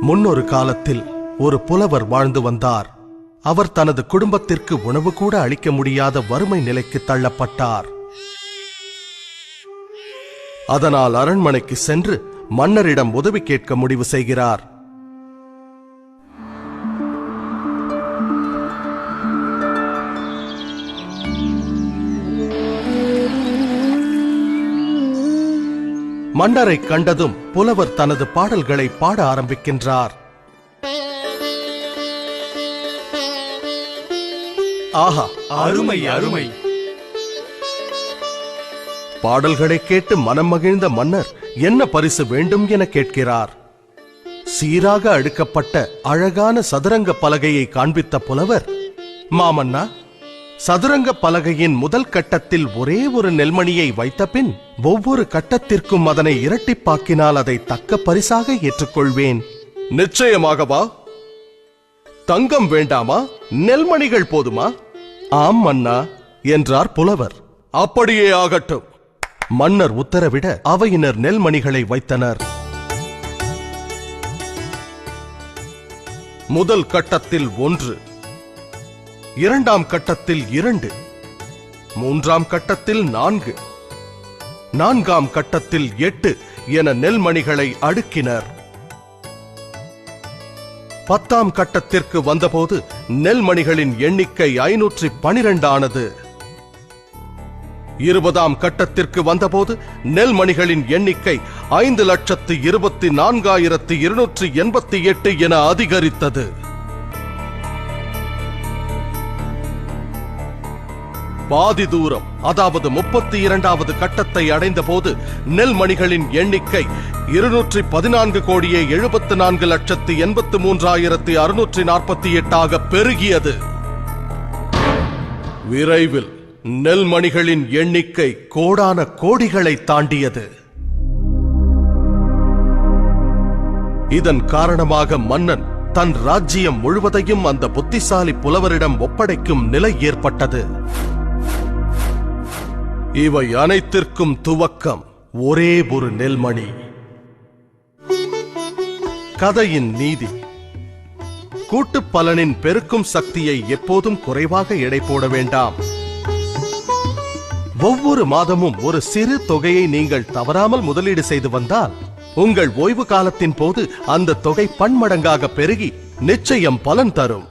முன்னொரு காலத்தில் ஒரு புலவர் வாழ்ந்து வந்தார். அவர் தனது குடும்பத்திற்கு உணவு கூட அளிக்க முடியாத வறுமை நிலைக்கு தள்ளப்பட்டார். அதனால் அரண்மனைக்கு சென்று மன்னரிடம் உதவி கேட்க முடிவு செய்கிறார். மன்னரை கண்டதும் புலவர் தனது பாடல்களை பாட ஆரம்பிக்கின்றார். ஆஹா, அருமை அருமை! பாடல்களை கேட்டு மனம் மகிழ்ந்த மன்னர் என்ன பரிசு வேண்டும் என கேட்கிறார். சீராக அடுக்கப்பட்ட அழகான சதுரங்க பலகையை காண்பித்த புலவர், மாமன்னா, சதுரங்க பலகையின் முதல் கட்டத்தில் ஒரே ஒரு நெல்மணியை வைத்த பின் ஒவ்வொரு கட்டத்திற்கும் அதனை இரட்டிப்பாக்கினால் அதை தக்க பரிசாக ஏற்றுக்கொள்வேன். நிச்சயமாகவா? தங்கம் வேண்டாமா? நெல்மணிகள் போதுமா? ஆம் மன்னா என்றார் புலவர். அப்படியே ஆகட்டும். மன்னர் உத்தரவிட அவையினர் நெல்மணிகளை வைத்தனர். முதல் கட்டத்தில் 1, இரண்டாம் கட்டத்தில் 2, மூன்றாம் கட்டத்தில் 4, நான்காம் கட்டத்தில் 8 என நெல்மணிகளை அடுக்கினர். 10ஆம் கட்டத்திற்கு வந்தபோது நெல்மணிகளின் எண்ணிக்கை 512 ஆனது. 20ஆம் கட்டத்திற்கு வந்தபோது நெல்மணிகளின் எண்ணிக்கை 5,24,288 என அதிகரித்தது. பாதி தூரம், அதாவது 32வது கட்டத்தை அடைந்த போது நெல்மணிகளின் எண்ணிக்கை 214,74,83,648 பெருகியது. விரைவில் நெல்மணிகளின் எண்ணிக்கை கோடான கோடிகளை தாண்டியது. இதன் காரணமாக மன்னன் தன் ராஜ்ஜியம் முழுவதையும் அந்த புத்திசாலி புலவரிடம் ஒப்படைக்கும் நிலை ஏற்பட்டது. இவை அனைத்திற்கும் துவக்கம் ஒரே ஒரு நெல்மணி. கதையின் நீதி: கூட்டு பலனின் பெருக்கும் சக்தியை எப்போதும் குறைவாக எடை போட வேண்டாம். ஒவ்வொரு மாதமும் ஒரு சிறு தொகையை நீங்கள் தவறாமல் முதலீடு செய்து வந்தால் உங்கள் ஓய்வு காலத்தின் போது அந்த தொகை பன்மடங்காக பெருகி நிச்சயம் பலன் தரும்.